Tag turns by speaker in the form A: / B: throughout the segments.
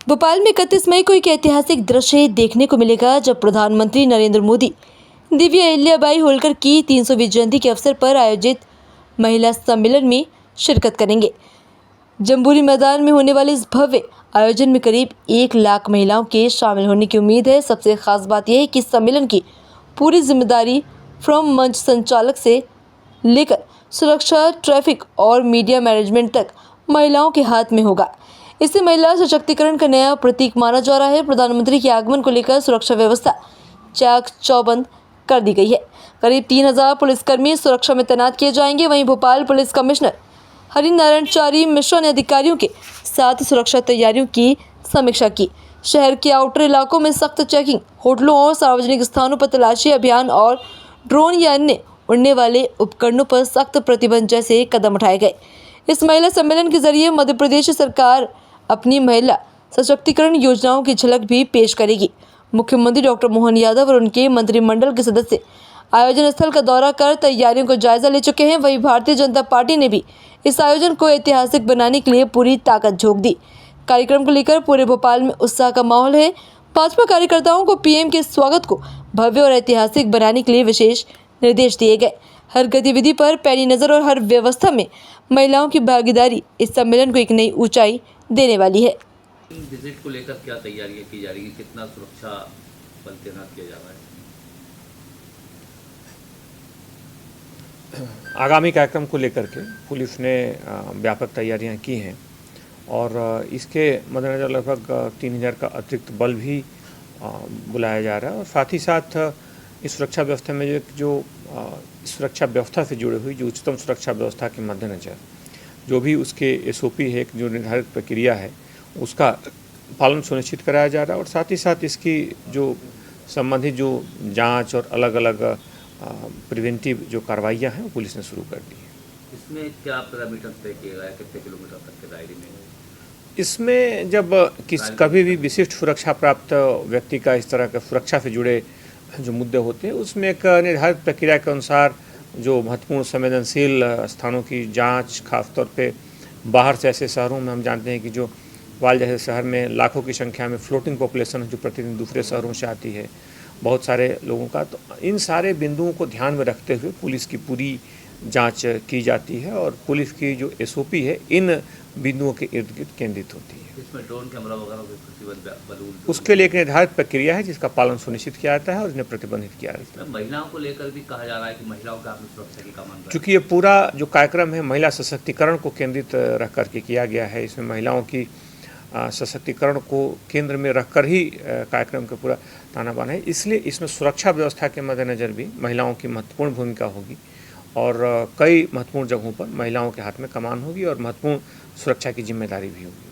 A: भोपाल में 31 मई को एक ऐतिहासिक दृश्य देखने को मिलेगा जब प्रधानमंत्री नरेंद्र मोदी दिव्या अहिल्याबाई होलकर की 300वीं जयंती के अवसर पर आयोजित महिला सम्मेलन में शिरकत करेंगे। जम्बूरी मैदान में होने वाले इस भव्य आयोजन में करीब 1 लाख महिलाओं के शामिल होने की उम्मीद है। सबसे खास बात यह है कि सम्मेलन की पूरी जिम्मेदारी फ्रॉम मंच संचालक से लेकर सुरक्षा, ट्रैफिक और मीडिया मैनेजमेंट तक महिलाओं के हाथ में होगा। इसे महिला सशक्तिकरण का नया प्रतीक माना जा रहा है। प्रधानमंत्री के आगमन को लेकर सुरक्षा व्यवस्था चाक चौबंद कर दी गई है। करीब 3000 पुलिसकर्मी सुरक्षा में तैनात किए जाएंगे। वहीं भोपाल पुलिस कमिश्नर हरिनारायणचारी मिश्रा ने अधिकारियों के साथ सुरक्षा तैयारियों की समीक्षा की। शहर के आउटर इलाकों में सख्त चेकिंग, होटलों और सार्वजनिक स्थानों पर तलाशी अभियान और ड्रोन या अन्य उड़ने वाले उपकरणों पर सख्त प्रतिबंध जैसे कदम उठाए गए। इस महिला सम्मेलन के जरिए मध्य प्रदेश सरकार अपनी महिला सशक्तिकरण योजनाओं की झलक भी पेश करेगी। मुख्यमंत्री डॉक्टर मोहन यादव और उनके मंत्रिमंडल के सदस्य आयोजन स्थल का दौरा कर तैयारियों का जायजा ले चुके हैं। वहीं भारतीय जनता पार्टी ने भी इस आयोजन को ऐतिहासिक बनाने के लिए पूरी ताकत झोंक दी। कार्यक्रम को लेकर पूरे भोपाल में उत्साह का माहौल है। भाजपा कार्यकर्ताओं को पीएम के स्वागत को भव्य और ऐतिहासिक बनाने के लिए विशेष निर्देश दिए गए। हर गतिविधि पर पैनी नजर और हर व्यवस्था में महिलाओं की भागीदारी इस सम्मेलन को एक नई ऊंचाई देने वाली है।
B: विजिट को लेकर क्या तैयारियां की जा रही है, कितना सुरक्षा बल तैनात किया जा रहा है?
C: आगामी कार्यक्रम को लेकर के पुलिस ने व्यापक तैयारियां की हैं और इसके मद्देनजर लगभग 3000 का अतिरिक्त बल भी बुलाया जा रहा है। और साथ ही साथ इस सुरक्षा व्यवस्था में जो सुरक्षा व्यवस्था से जुड़ी हुई जो उच्चतम सुरक्षा व्यवस्था के मद्देनजर जो भी उसके SOP है, जो निर्धारित प्रक्रिया है, उसका पालन सुनिश्चित कराया जा रहा है। और साथ ही साथ इसकी जो संबंधित जो जांच और अलग अलग प्रिवेंटिव जो कार्रवाइयाँ हैं वो पुलिस ने शुरू कर दी है।
B: इसमें क्या पैरामीटर तय किया गया है, कितने किलोमीटर तक के दायरे में?
C: इसमें जब कभी भी विशिष्ट सुरक्षा प्राप्त व्यक्ति का इस तरह के सुरक्षा से जुड़े जो मुद्दे होते हैं उसमें एक निर्धारित प्रक्रिया के अनुसार जो महत्वपूर्ण संवेदनशील स्थानों की जांच, खासतौर पे बाहर से ऐसे शहरों में हम जानते हैं कि जो वाल जैसे शहर में लाखों की संख्या में फ्लोटिंग पॉपुलेशन जो प्रतिदिन दूसरे शहरों से आती है, बहुत सारे लोगों का, तो इन सारे बिंदुओं को ध्यान में रखते हुए पुलिस की पूरी जांच की जाती है और पुलिस की जो SOP है इन बिंदुओं के इर्द गिर्द केंद्रित होती है।
B: इसमें ड्रोन कैमरा वगैरह प्रतिबंध
C: उसके लिए एक निर्धारित प्रक्रिया है जिसका पालन सुनिश्चित किया जाता है और इन्हें प्रतिबंधित किया जाता है।
B: महिलाओं को लेकर भी कहा जा रहा है कि महिलाओं का सुरक्षा की कामना,
C: चूँकि ये पूरा जो कार्यक्रम है महिला सशक्तिकरण को केंद्रित रख करके किया गया है। इसमें महिलाओं की सशक्तिकरण को केंद्र में रखकर ही कार्यक्रम का पूरा ताना बाना है। इसलिए इसमें सुरक्षा व्यवस्था के मद्देनजर भी महिलाओं की महत्वपूर्ण भूमिका होगी और कई महत्वपूर्ण जगहों पर महिलाओं के हाथ में कमान होगी और महत्वपूर्ण सुरक्षा की जिम्मेदारी भी होगी।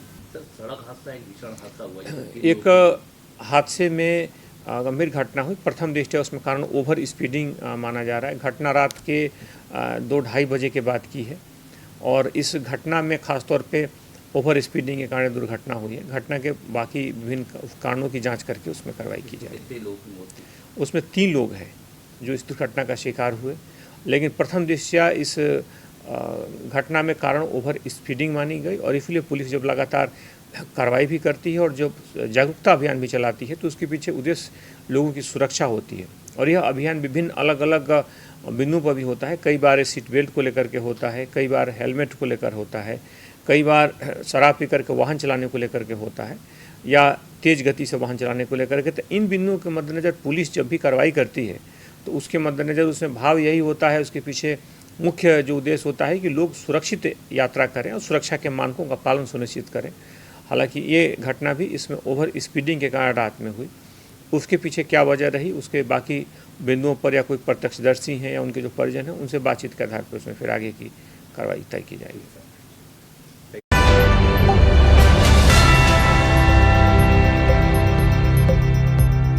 B: सड़क हादसा एक भीषण हादसा हुआ है,
C: एक हादसे में गंभीर घटना हुई। प्रथम दृष्टया उसमें कारण ओवर स्पीडिंग माना जा रहा है। घटना रात के 2-2:30 बजे के बाद की है और इस घटना में खासतौर पे ओवर स्पीडिंग के कारण दुर्घटना हुई है। घटना के बाकी विभिन्न कारणों की जांच करके उसमें कार्रवाई की जाएगी। उसमें 3 लोग हैं जो इस दुर्घटना का शिकार हुए, लेकिन प्रथम दृष्टया इस घटना में कारण ओवर स्पीडिंग मानी गई और इसलिए पुलिस जब लगातार कार्रवाई भी करती है और जब जागरूकता अभियान भी चलाती है तो उसके पीछे उद्देश्य लोगों की सुरक्षा होती है। और यह अभियान विभिन्न अलग अलग बिंदुओं पर भी होता है। कई बार सीट बेल्ट को लेकर के होता है, कई बार हेलमेट को लेकर होता है, कई बार शराब पी करके वाहन चलाने को लेकर के होता है या तेज़ गति से वाहन चलाने को लेकर के। तो इन बिंदुओं के मद्देनज़र पुलिस जब भी कार्रवाई करती है तो उसके मद्देनज़र उसमें भाव यही होता है, उसके पीछे मुख्य जो उद्देश्य होता है कि लोग सुरक्षित यात्रा करें और सुरक्षा के मानकों का पालन सुनिश्चित करें। हालांकि ये घटना भी इसमें ओवर स्पीडिंग के कारण रात में हुई। उसके पीछे क्या वजह रही, उसके बाकी बिंदुओं पर या कोई प्रत्यक्षदर्शी हैं या उनके जो परिजन हैं उनसे बातचीत के आधार पर उसमें फिर आगे की कार्रवाई तय की जाएगी।